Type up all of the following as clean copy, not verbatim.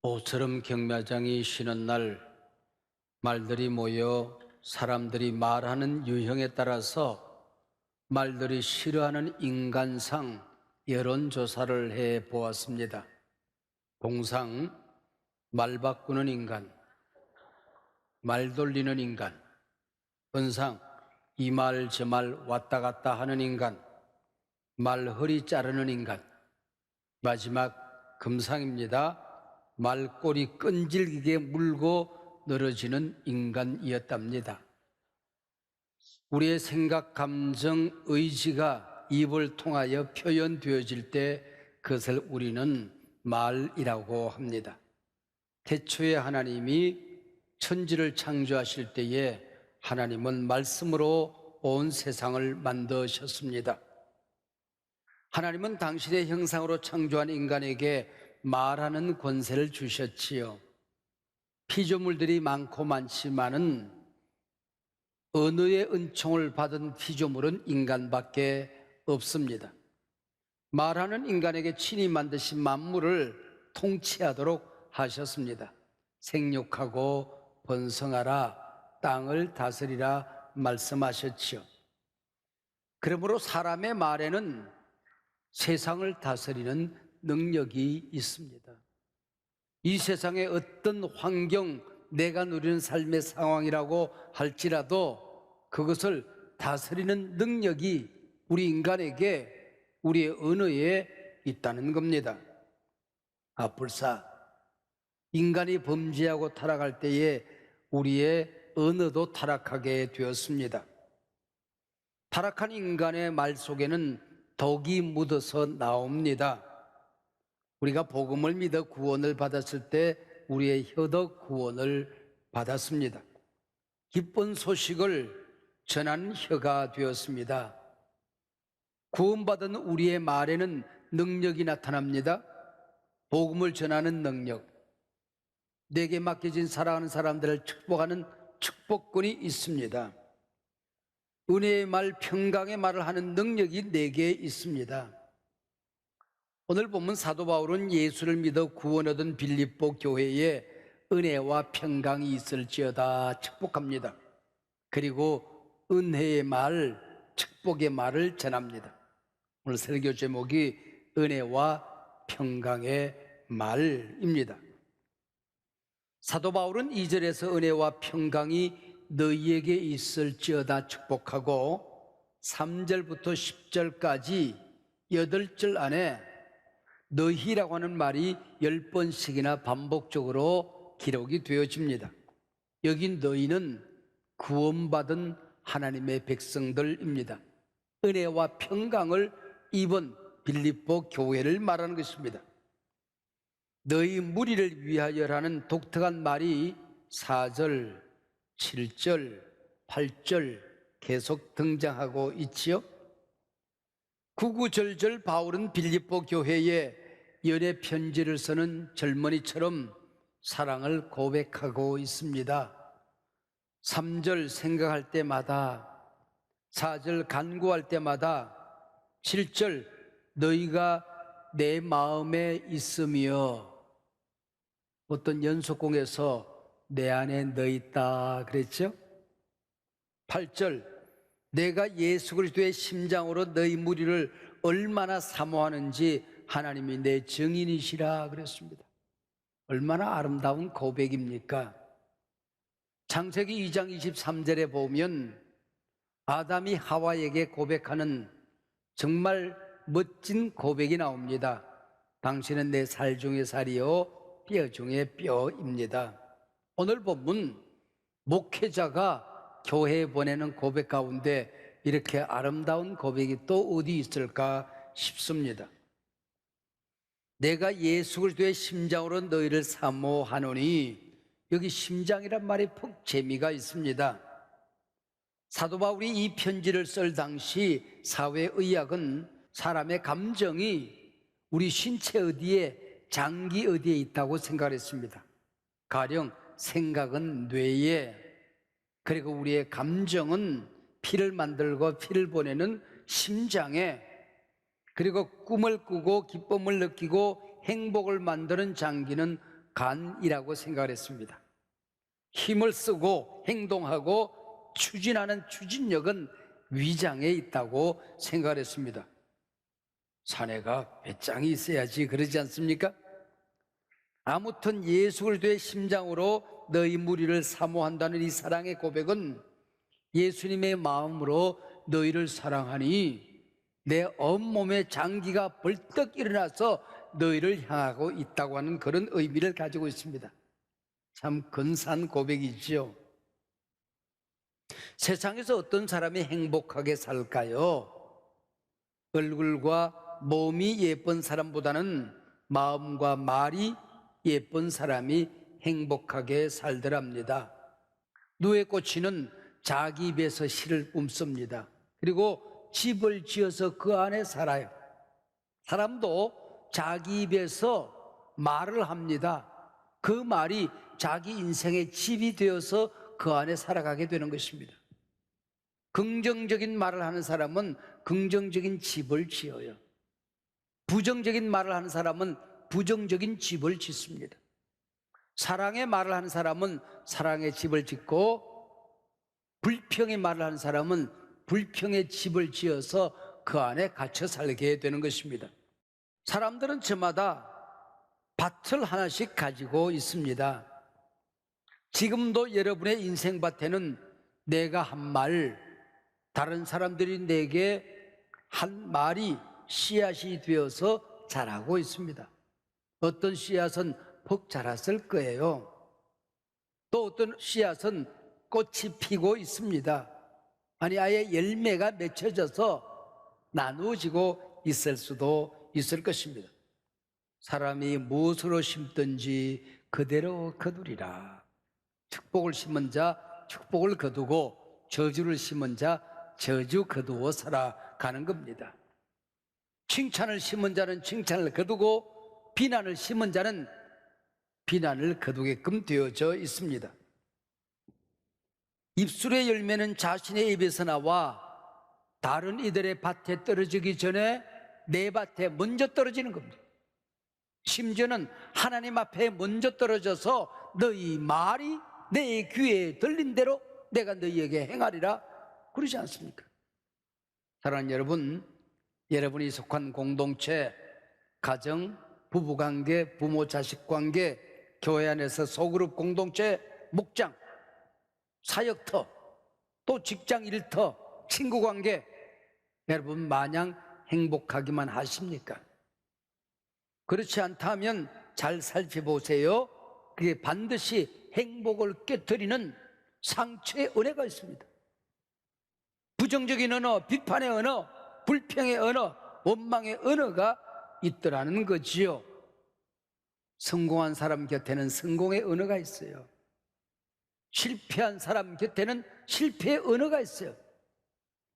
오스름 경마장이 쉬는 날 말들이 모여 사람들이 말하는 유형에 따라서 말들이 싫어하는 인간상 여론조사를 해 보았습니다. 공상, 말 바꾸는 인간, 말 돌리는 인간, 은상, 이 말 저 말 왔다 갔다 하는 인간, 말 허리 자르는 인간, 마지막 금상입니다. 말꼬리 끈질기게 물고 늘어지는 인간이었답니다. 우리의 생각, 감정, 의지가 입을 통하여 표현되어질 때 그것을 우리는 말이라고 합니다. 태초에 하나님이 천지를 창조하실 때에 하나님은 말씀으로 온 세상을 만드셨습니다. 하나님은 당신의 형상으로 창조한 인간에게 말하는 권세를 주셨지요. 피조물들이 많고 많지만은 언어의 은총을 받은 피조물은 인간밖에 없습니다. 말하는 인간에게 친히 만드신 만물을 통치하도록 하셨습니다. 생육하고 번성하라, 땅을 다스리라 말씀하셨지요. 그러므로 사람의 말에는 세상을 다스리는 능력이 있습니다. 이 세상의 어떤 환경, 내가 누리는 삶의 상황이라고 할지라도 그것을 다스리는 능력이 우리 인간에게, 우리의 언어에 있다는 겁니다. 불사 인간이 범죄하고 타락할 때에 우리의 언어도 타락하게 되었습니다. 타락한 인간의 말 속에는 독이 묻어서 나옵니다. 우리가 복음을 믿어 구원을 받았을 때 우리의 혀도 구원을 받았습니다. 기쁜 소식을 전하는 혀가 되었습니다. 구원받은 우리의 말에는 능력이 나타납니다. 복음을 전하는 능력, 내게 맡겨진 사랑하는 사람들을 축복하는 축복권이 있습니다. 은혜의 말, 평강의 말을 하는 능력이 내게 있습니다. 오늘 보면 사도 바울은 예수를 믿어 구원 얻은 빌립보 교회에 은혜와 평강이 있을지어다 축복합니다. 그리고 은혜의 말, 축복의 말을 전합니다. 오늘 설교 제목이 은혜와 평강의 말입니다. 사도 바울은 2절에서 은혜와 평강이 너희에게 있을지어다 축복하고 3절부터 10절까지 8절 안에 너희라고 하는 말이 10번씩이나 반복적으로 기록이 되어집니다. 여기 너희는 구원받은 하나님의 백성들입니다. 은혜와 평강을 입은 빌립보 교회를 말하는 것입니다. 너희 무리를 위하여라는 독특한 말이 4절, 7절, 8절 계속 등장하고 있지요. 구구절절 바울은 빌립보 교회에 연애 편지를 쓰는 젊은이처럼 사랑을 고백하고 있습니다. 3절 생각할 때마다, 4절 간구할 때마다, 7절 너희가 내 마음에 있으며, 어떤 연속공에서 내 안에 너 있다 그랬죠? 8절 내가 예수 그리스도의 심장으로 너희 무리를 얼마나 사모하는지 하나님이 내 증인이시라 그랬습니다. 얼마나 아름다운 고백입니까? 창세기 2장 23절에 보면 아담이 하와에게 고백하는 정말 멋진 고백이 나옵니다. 당신은 내 살 중의 살이요 뼈 중의 뼈입니다. 오늘 본문 목회자가 교회에 보내는 고백 가운데 이렇게 아름다운 고백이 또 어디 있을까 싶습니다. 내가 예수 그리스도의 심장으로 너희를 사모하노니, 여기 심장이란 말이 푹 재미가 있습니다. 사도 바울이 이 편지를 쓸 당시 사회의학은 사람의 감정이 우리 신체 어디에, 장기 어디에 있다고 생각했습니다. 가령 생각은 뇌에, 그리고 우리의 감정은 피를 만들고 피를 보내는 심장에, 그리고 꿈을 꾸고 기쁨을 느끼고 행복을 만드는 장기는 간이라고 생각을 했습니다. 힘을 쓰고 행동하고 추진하는 추진력은 위장에 있다고 생각을 했습니다. 사내가 배짱이 있어야지 그러지 않습니까? 아무튼 예수 그리스도의 심장으로 너희 무리를 사모한다는 이 사랑의 고백은 예수님의 마음으로 너희를 사랑하니 내 온몸의 장기가 벌떡 일어나서 너희를 향하고 있다고 하는 그런 의미를 가지고 있습니다. 참 근사한 고백이지요. 세상에서 어떤 사람이 행복하게 살까요? 얼굴과 몸이 예쁜 사람보다는 마음과 말이 예쁜 사람이 행복하게 살더랍니다. 누에 꽂히는 자기 입에서 씨를 뿜습니다. 그리고 집을 지어서 그 안에 살아요. 사람도 자기 입에서 말을 합니다. 그 말이 자기 인생의 집이 되어서 그 안에 살아가게 되는 것입니다. 긍정적인 말을 하는 사람은 긍정적인 집을 지어요. 부정적인 말을 하는 사람은 부정적인 집을 짓습니다. 사랑의 말을 하는 사람은 사랑의 집을 짓고, 불평의 말을 하는 사람은 불평의 집을 지어서 그 안에 갇혀 살게 되는 것입니다. 사람들은 저마다 밭을 하나씩 가지고 있습니다. 지금도 여러분의 인생밭에는 내가 한 말, 다른 사람들이 내게 한 말이 씨앗이 되어서 자라고 있습니다. 어떤 씨앗은 퍽 자랐을 거예요. 또 어떤 씨앗은 꽃이 피고 있습니다. 아니 아예 열매가 맺혀져서 나누어지고 있을 수도 있을 것입니다. 사람이 무엇으로 심든지 그대로 거두리라. 축복을 심은 자 축복을 거두고 저주를 심은 자 저주 거두어 살아가는 겁니다. 칭찬을 심은 자는 칭찬을 거두고 비난을 심은 자는 비난을 거두게끔 되어져 있습니다. 입술의 열매는 자신의 입에서 나와 다른 이들의 밭에 떨어지기 전에 내 밭에 먼저 떨어지는 겁니다. 심지어는 하나님 앞에 먼저 떨어져서 너희 말이 내 귀에 들린 대로 내가 너희에게 행하리라 그러지 않습니까? 사랑하는 여러분, 여러분이 속한 공동체, 가정, 부부관계, 부모 자식관계, 교회 안에서 소그룹 공동체, 목장, 사역터, 또 직장 일터, 친구관계, 여러분 마냥 행복하기만 하십니까? 그렇지 않다면 잘 살펴보세요. 그게 반드시 행복을 깨트리는 상처의 은혜가 있습니다. 부정적인 언어, 비판의 언어, 불평의 언어, 원망의 언어가 있더라는 거지요. 성공한 사람 곁에는 성공의 언어가 있어요. 실패한 사람 곁에는 실패의 언어가 있어요.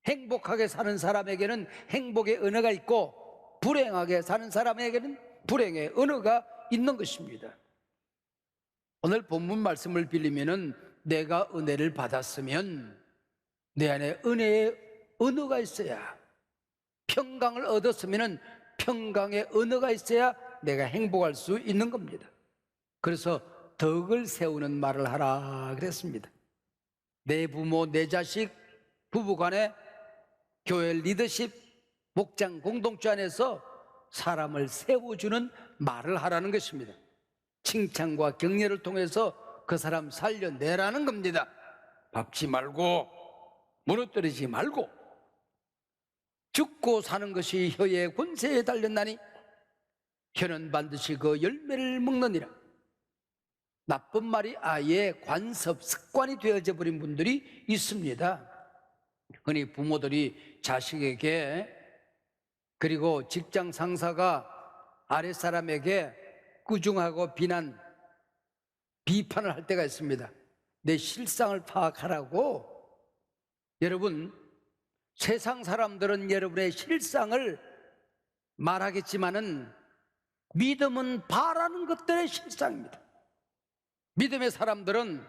행복하게 사는 사람에게는 행복의 언어가 있고, 불행하게 사는 사람에게는 불행의 언어가 있는 것입니다. 오늘 본문 말씀을 빌리면은 내가 은혜를 받았으면 내 안에 은혜의 언어가 있어야, 평강을 얻었으면 평강의 언어가 있어야 내가 행복할 수 있는 겁니다. 그래서 덕을 세우는 말을 하라 그랬습니다. 내 부모, 내 자식, 부부간에, 교회 리더십, 목장 공동체 안에서 사람을 세워주는 말을 하라는 것입니다. 칭찬과 격려를 통해서 그 사람 살려내라는 겁니다. 밟지 말고 무너뜨리지 말고. 죽고 사는 것이 혀의 권세에 달렸나니 혀는 반드시 그 열매를 먹느니라. 나쁜 말이 아예 관습, 습관이 되어져 버린 분들이 있습니다. 흔히 부모들이 자식에게, 그리고 직장 상사가 아랫사람에게 꾸중하고 비판을 할 때가 있습니다. 내 실상을 파악하라고. 여러분, 세상 사람들은 여러분의 실상을 말하겠지만은 믿음은 바라는 것들의 실상입니다. 믿음의 사람들은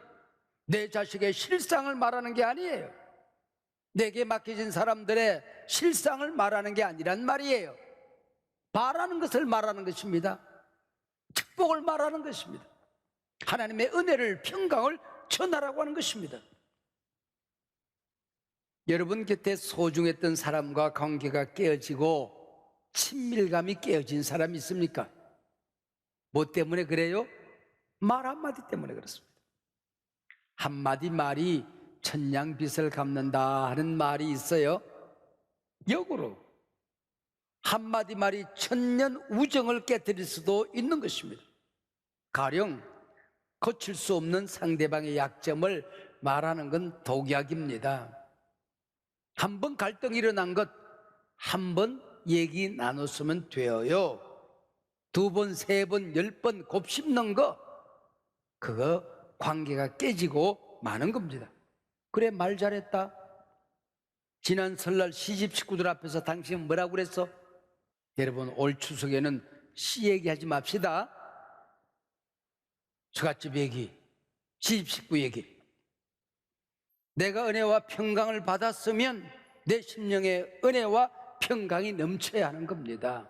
내 자식의 실상을 말하는 게 아니에요. 내게 맡겨진 사람들의 실상을 말하는 게 아니란 말이에요. 바라는 것을 말하는 것입니다. 축복을 말하는 것입니다. 하나님의 은혜를, 평강을 전하라고 하는 것입니다. 여러분 곁에 소중했던 사람과 관계가 깨어지고 친밀감이 깨어진 사람이 있습니까? 뭐 때문에 그래요? 말 한마디 때문에 그렇습니다. 한마디 말이 천냥빚을 갚는다 하는 말이 있어요. 역으로 한마디 말이 천년 우정을 깨뜨릴 수도 있는 것입니다. 가령 고칠 수 없는 상대방의 약점을 말하는 건 독약입니다. 한 번 갈등이 일어난 것 한 번 얘기 나눴으면 돼요. 두 번, 세 번, 10번 곱씹는 거, 그거 관계가 깨지고 마는 겁니다. 그래, 말 잘했다. 지난 설날 시집 식구들 앞에서 당신은 뭐라고 그랬어? 여러분, 올 추석에는 시 얘기하지 맙시다. 처갓집 얘기, 시집 식구 얘기. 내가 은혜와 평강을 받았으면 내 심령에 은혜와 평강이 넘쳐야 하는 겁니다.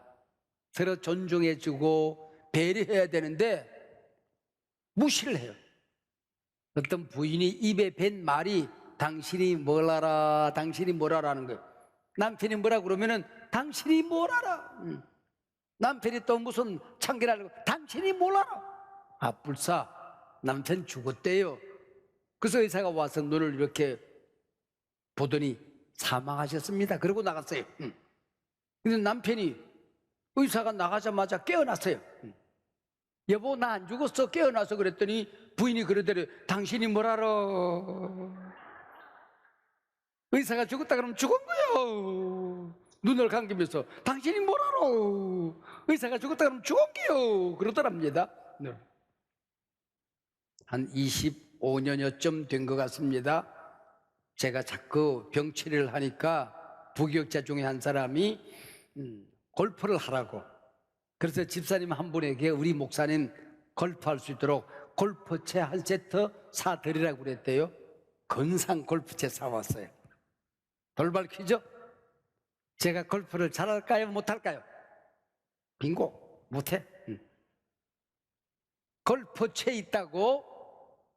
서로 존중해주고 배려해야 되는데 무시를 해요. 어떤 부인이 입에 뱉은 말이 당신이 뭘 알아, 당신이 뭘 알아라는 거예요. 남편이 뭐라 그러면은 당신이 뭘 알아. 남편이 또 무슨 참견하려고 당신이 뭘 알아. 아, 불사 남편 죽었대요. 그래서 의사가 와서 눈을 이렇게 보더니 사망하셨습니다. 그러고 나갔어요. 근데 남편이 의사가 나가자마자 깨어났어요. 여보, 나 안 죽었어. 깨어나서 그랬더니 부인이 그러더래. 당신이 뭘 알아. 의사가 죽었다 그러면 죽은 거요. 눈을 감기면서 당신이 뭘 알아. 의사가 죽었다 그러면 죽은 거요. 그러더랍니다. 한 25년여쯤 된 것 같습니다. 제가 자꾸 병치료를 하니까 부교육자 중에 한 사람이 골프를 하라고, 그래서 집사님 한 분에게 우리 목사님 골프할 수 있도록 골프채 한 세트 사드리라고 그랬대요. 건상 골프채 사왔어요. 돌발 퀴즈. 제가 골프를 잘할까요, 못할까요? 빙고. 못해. 골프채 있다고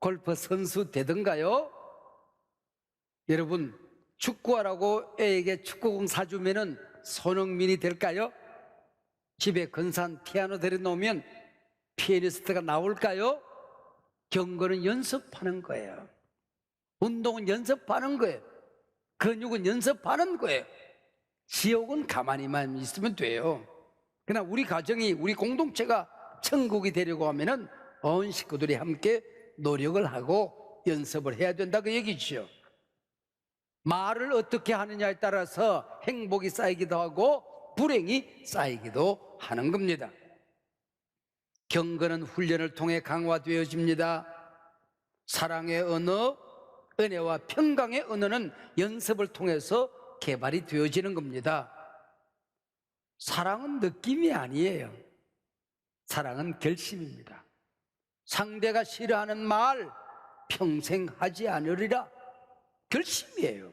골프 선수 되던가요? 여러분, 축구하라고 애에게 축구공 사주면은 손흥민이 될까요? 집에 근사한 피아노 데려놓으면 피아니스트가 나올까요? 경거는 연습하는 거예요. 운동은 연습하는 거예요. 근육은 연습하는 거예요. 지옥은 가만히만 있으면 돼요. 그러나 우리 가정이, 우리 공동체가 천국이 되려고 하면은 온 식구들이 함께 노력을 하고 연습을 해야 된다, 그 얘기죠. 말을 어떻게 하느냐에 따라서 행복이 쌓이기도 하고 불행이 쌓이기도 하는 겁니다. 경건은 훈련을 통해 강화되어집니다. 사랑의 언어, 은혜와 평강의 언어는 연습을 통해서 개발이 되어지는 겁니다. 사랑은 느낌이 아니에요. 사랑은 결심입니다. 상대가 싫어하는 말 평생 하지 않으리라, 결심이에요.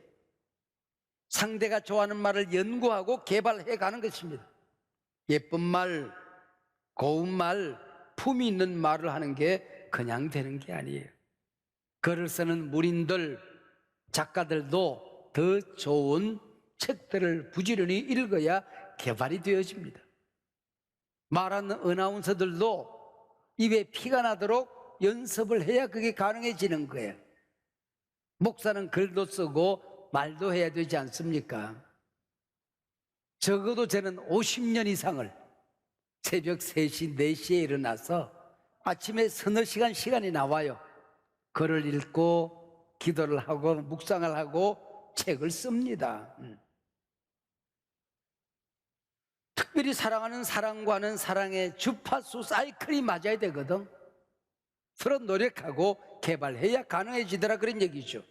상대가 좋아하는 말을 연구하고 개발해 가는 것입니다. 예쁜 말, 고운 말, 품이 있는 말을 하는 게 그냥 되는 게 아니에요. 글을 쓰는 문인들, 작가들도 더 좋은 책들을 부지런히 읽어야 개발이 되어집니다. 말하는 어나운서들도 입에 피가 나도록 연습을 해야 그게 가능해지는 거예요. 목사는 글도 쓰고 말도 해야 되지 않습니까? 적어도 저는 50년 이상을 새벽 3시, 4시에 일어나서 아침에 서너 시간이 나와요. 글을 읽고 기도를 하고 묵상을 하고 책을 씁니다. 특별히 사랑하는 사랑과는 사랑의 주파수 사이클이 맞아야 되거든. 서로 노력하고 개발해야 가능해지더라, 그런 얘기죠.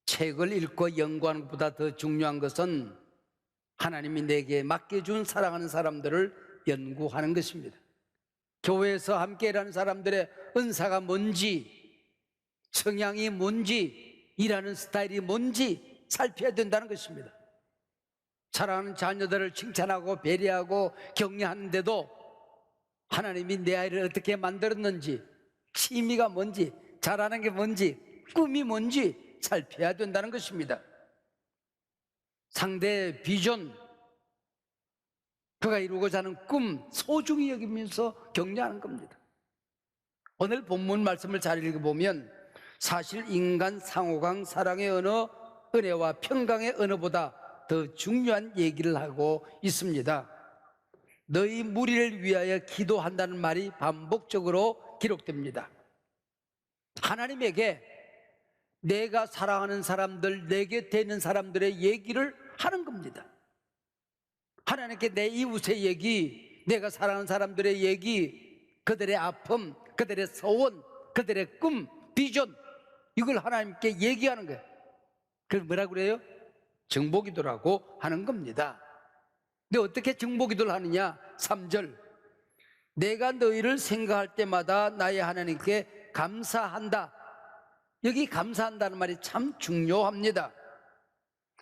책을 읽고 연구하는 것보다 더 중요한 것은 하나님이 내게 맡겨준 사랑하는 사람들을 연구하는 것입니다. 교회에서 함께 일하는 사람들의 은사가 뭔지, 성향이 뭔지, 일하는 스타일이 뭔지 살펴야 된다는 것입니다. 사랑하는 자녀들을 칭찬하고 배려하고 격려하는데도 하나님이 내 아이를 어떻게 만들었는지, 취미가 뭔지, 잘하는 게 뭔지, 꿈이 뭔지 살펴야 된다는 것입니다. 상대의 비전, 그가 이루고자 하는 꿈 소중히 여기면서 격려하는 겁니다. 오늘 본문 말씀을 잘 읽어보면 사실 인간 상호간 사랑의 언어, 은혜와 평강의 언어보다 더 중요한 얘기를 하고 있습니다. 너희 무리를 위하여 기도한다는 말이 반복적으로 기록됩니다. 하나님에게 내가 사랑하는 사람들, 내 곁에 있는 사람들의 얘기를 하는 겁니다. 하나님께 내 이웃의 얘기, 내가 사랑하는 사람들의 얘기, 그들의 아픔, 그들의 소원, 그들의 꿈, 비전, 이걸 하나님께 얘기하는 거예요. 그걸 뭐라고 그래요? 정보기도라고 하는 겁니다. 근데 어떻게 정보기도를 하느냐? 3절, 내가 너희를 생각할 때마다 나의 하나님께 감사한다. 여기 감사한다는 말이 참 중요합니다.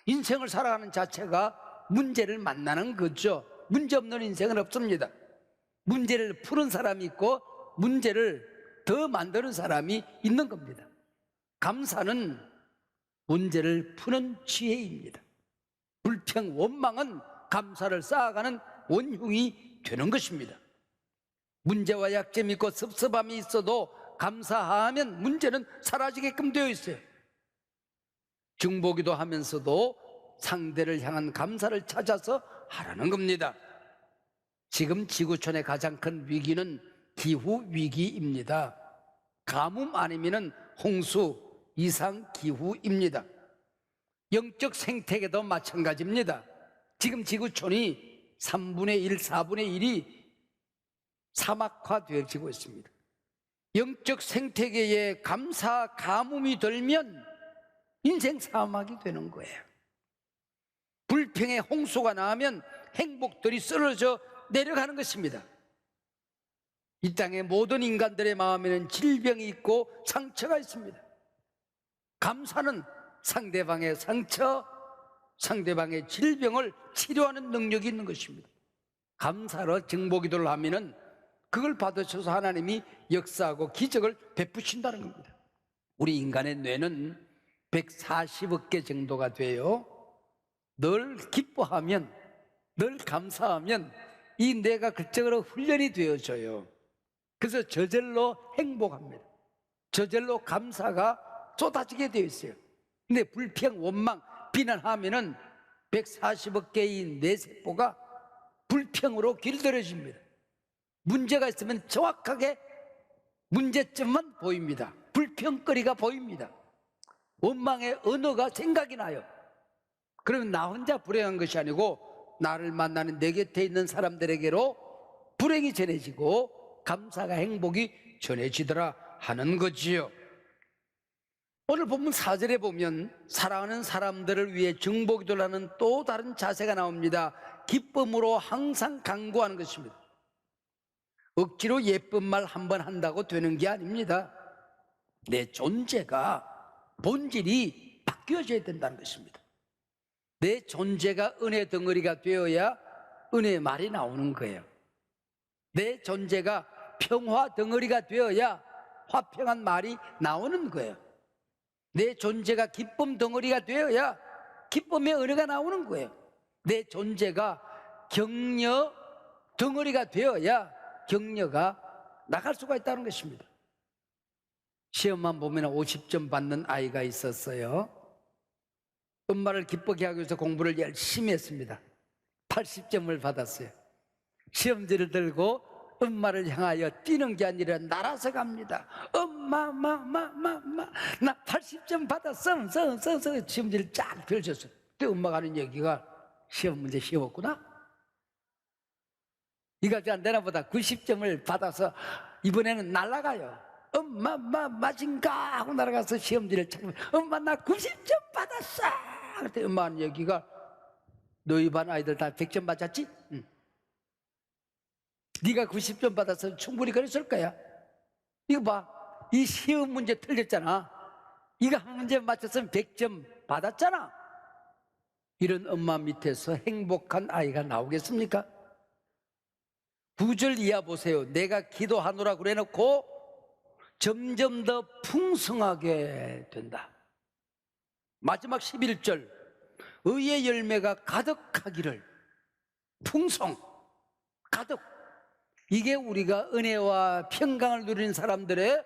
인생을 살아가는 자체가 문제를 만나는 거죠. 문제 없는 인생은 없습니다. 문제를 푸는 사람이 있고 문제를 더 만드는 사람이 있는 겁니다. 감사는 문제를 푸는 지혜입니다. 불평, 원망은 감사를 쌓아가는 원흉이 되는 것입니다. 문제와 약점이 있고 섭섭함이 있어도 감사하면 문제는 사라지게끔 되어 있어요. 중보기도 하면서도 상대를 향한 감사를 찾아서 하라는 겁니다. 지금 지구촌의 가장 큰 위기는 기후위기입니다. 가뭄 아니면 홍수, 이상기후입니다. 영적 생태계도 마찬가지입니다. 지금 지구촌이 3분의 1, 4분의 1이 사막화되어지고 있습니다. 영적 생태계에 감사, 가뭄이 들면 인생 사막이 되는 거예요. 불평의 홍수가 나면 행복들이 쓰러져 내려가는 것입니다. 이 땅의 모든 인간들의 마음에는 질병이 있고 상처가 있습니다. 감사는 상대방의 상처, 상대방의 질병을 치료하는 능력이 있는 것입니다. 감사로 정보기도를 하면은 그걸 받으셔서 하나님이 역사하고 기적을 베푸신다는 겁니다. 우리 인간의 뇌는 140억 개 정도가 돼요. 늘 기뻐하면, 늘 감사하면 이 뇌가 그쪽으로 훈련이 되어져요. 그래서 저절로 행복합니다. 저절로 감사가 쏟아지게 되어 있어요. 근데 불평, 원망, 비난하면은 140억 개의 뇌세포가 불평으로 길들여집니다. 문제가 있으면 정확하게 문제점만 보입니다. 불평거리가 보입니다. 원망의 언어가 생각이 나요. 그러면 나 혼자 불행한 것이 아니고 나를 만나는 내 곁에 있는 사람들에게로 불행이 전해지고 감사가, 행복이 전해지더라 하는 거지요. 오늘 본문 4절에 보면 사랑하는 사람들을 위해 중보기도를 하는 또 다른 자세가 나옵니다. 기쁨으로 항상 간구하는 것입니다. 억지로 예쁜 말 한 번 한다고 되는 게 아닙니다. 내 존재가, 본질이 바뀌어져야 된다는 것입니다. 내 존재가 은혜 덩어리가 되어야 은혜의 말이 나오는 거예요. 내 존재가 평화 덩어리가 되어야 화평한 말이 나오는 거예요. 내 존재가 기쁨 덩어리가 되어야 기쁨의 은혜가 나오는 거예요. 내 존재가 격려 덩어리가 되어야 격려가 나갈 수가 있다는 것입니다. 시험만 보면 50점 받는 아이가 있었어요. 엄마를 기쁘게 하기 위해서 공부를 열심히 했습니다. 80점을 받았어요. 시험지를 들고 엄마를 향하여 뛰는 게 아니라 날아서 갑니다. 엄마, 나 80점 받았어. 시험지를 쫙 펼쳤어요. 그때 엄마가 하는 얘기가 시험 문제 쉬웠구나. 이거 안 되나 보다. 90점을 받아서 이번에는 날아가요. 엄마, 맞은가? 하고 날아가서 시험지를 찾으면 엄마, 나 90점 받았어. 그때 엄마 하는 얘기가 너희 반 아이들 다 100점 받았지? 응. 네가 90점 받아서 충분히 그랬을 거야. 이거 봐. 이 시험 문제 틀렸잖아. 이거 한 문제 맞췄으면 100점 받았잖아. 이런 엄마 밑에서 행복한 아이가 나오겠습니까? 9절 이하 보세요. 내가 기도하노라 그래놓고 점점 더 풍성하게 된다. 마지막 11절 의의 열매가 가득하기를. 풍성, 가득. 이게 우리가 은혜와 평강을 누리는 사람들의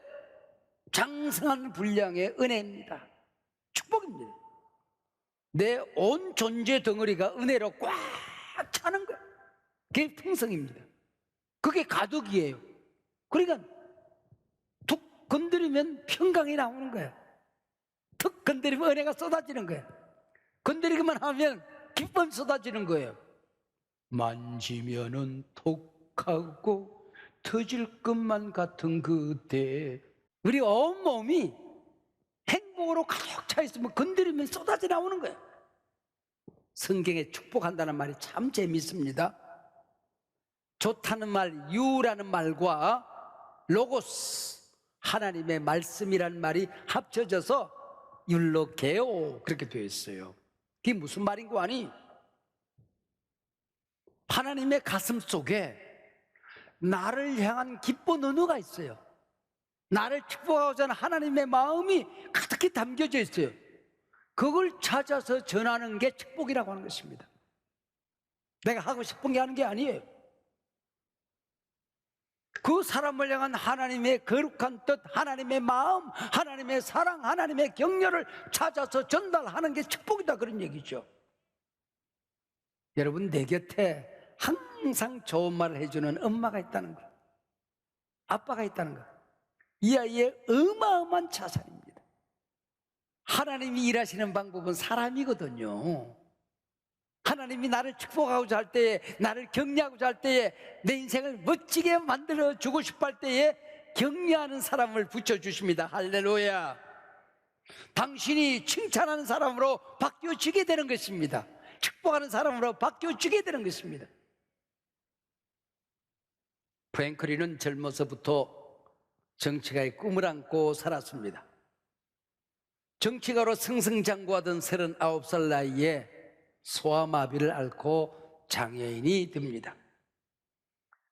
장성한 분량의 은혜입니다. 축복입니다. 내 온 존재 덩어리가 은혜로 꽉 차는 거예요. 그게 풍성입니다. 그게 가득이에요. 그러니까 툭 건드리면 평강이 나오는 거예요. 툭 건드리면 은혜가 쏟아지는 거예요. 건드리기만 하면 기쁨이 쏟아지는 거예요. 만지면은 톡하고 터질 것만 같은 그때, 우리 온몸이 행복으로 가득 차 있으면 건드리면 쏟아져 나오는 거예요. 성경에 축복한다는 말이 참 재밌습니다. 좋다는 말, 유라는 말과 로고스, 하나님의 말씀이라는 말이 합쳐져서 율로게오 그렇게 되어 있어요. 그게 무슨 말인고 하니, 하나님의 가슴 속에 나를 향한 기쁜 은혜가 있어요. 나를 축복하고자 하는 하나님의 마음이 가득히 담겨져 있어요. 그걸 찾아서 전하는 게 축복이라고 하는 것입니다. 내가 하고 싶은 게 하는 게 아니에요. 그 사람을 향한 하나님의 거룩한 뜻, 하나님의 마음, 하나님의 사랑, 하나님의 격려를 찾아서 전달하는 게 축복이다, 그런 얘기죠. 여러분, 내 곁에 항상 좋은 말을 해주는 엄마가 있다는 거, 아빠가 있다는 거, 이 아이의 어마어마한 자산입니다. 하나님이 일하시는 방법은 사람이거든요. 하나님이 나를 축복하고자 할 때에, 나를 격려하고자 할 때에, 내 인생을 멋지게 만들어주고 싶어 할 때에 격려하는 사람을 붙여주십니다. 할렐루야. 당신이 칭찬하는 사람으로 바뀌어지게 되는 것입니다. 축복하는 사람으로 바뀌어지게 되는 것입니다. 프랭클린은 젊어서부터 정치가의 꿈을 안고 살았습니다. 정치가로 승승장구하던 39살 나이에 소아마비를 앓고 장애인이 됩니다.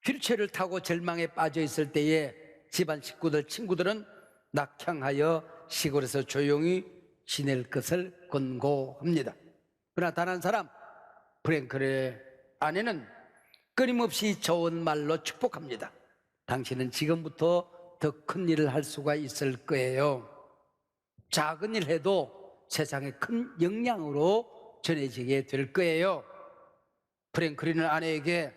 휠체어를 타고 절망에 빠져 있을 때에 집안 식구들, 친구들은 낙향하여 시골에서 조용히 지낼 것을 권고합니다. 그러나 단 한 사람, 프랭클의 아내는 끊임없이 좋은 말로 축복합니다. 당신은 지금부터 더 큰 일을 할 수가 있을 거예요. 작은 일 해도 세상에 큰 영향으로 전해지게 될 거예요. 프랭클린은 아내에게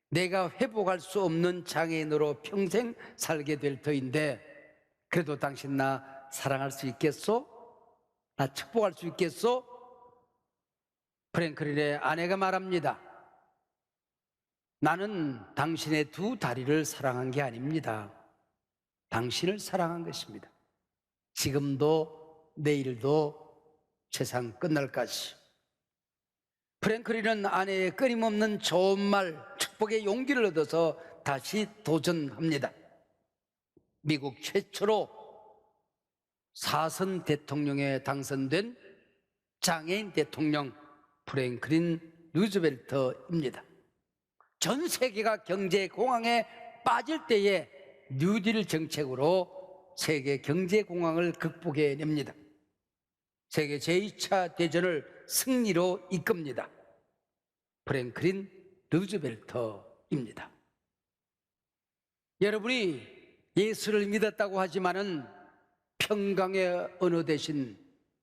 내가 회복할 수 없는 장애인으로 평생 살게 될 터인데 그래도 당신 나 사랑할 수 있겠소? 나 축복할 수 있겠소? 프랭클린의 아내가 말합니다. 나는 당신의 두 다리를 사랑한 게 아닙니다. 당신을 사랑한 것입니다. 지금도 내일도 세상 끝날까지. 프랭클린은 아내의 끊임없는 좋은 말, 축복의 용기를 얻어서 다시 도전합니다. 미국 최초로 4선 대통령에 당선된 장애인 대통령 프랭클린 루즈벨트입니다. 전 세계가 경제 공황에 빠질 때에 뉴딜 정책으로 세계 경제 공황을 극복해냅니다. 세계 제2차 대전을 승리로 이끕니다. 프랭클린 루즈벨트입니다. 여러분이 예수를 믿었다고 하지만은 평강의 언어 대신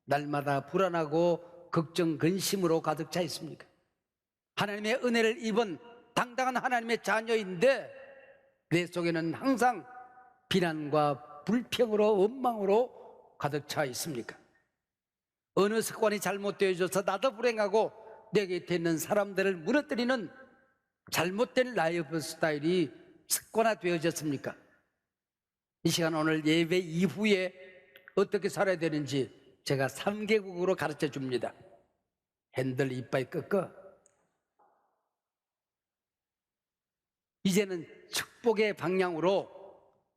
날마다 불안하고 걱정, 근심으로 가득 차 있습니까? 하나님의 은혜를 입은 당당한 하나님의 자녀인데 내 속에는 항상 비난과 불평으로, 원망으로 가득 차 있습니까? 어느 습관이 잘못되어져서 나도 불행하고 내 곁에 있는 사람들을 무너뜨리는 잘못된 라이프 스타일이 습관화되어졌습니까? 이 시간 오늘 예배 이후에 어떻게 살아야 되는지 제가 3개국으로 가르쳐 줍니다. 핸들 이빨 꺾어. 이제는 축복의 방향으로,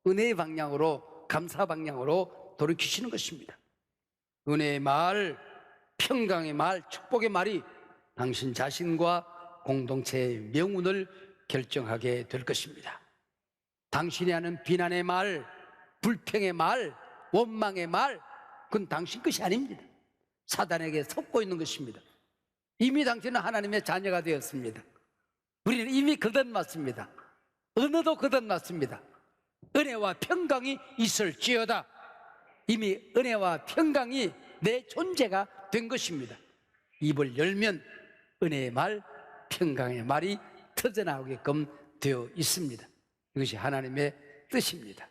은혜의 방향으로, 감사 방향으로 돌이키시는 것입니다. 은혜의 말, 평강의 말, 축복의 말이 당신 자신과 공동체의 명운을 결정하게 될 것입니다. 당신이 하는 비난의 말, 불평의 말, 원망의 말, 그건 당신 것이 아닙니다. 사단에게 속고 있는 것입니다. 이미 당신은 하나님의 자녀가 되었습니다. 우리는 이미 거듭났습니다. 은혜도 거듭났습니다. 은혜와 평강이 있을지어다. 이미 은혜와 평강이 내 존재가 된 것입니다. 입을 열면 은혜의 말, 평강의 말이 터져나오게끔 되어 있습니다. 이것이 하나님의 뜻입니다.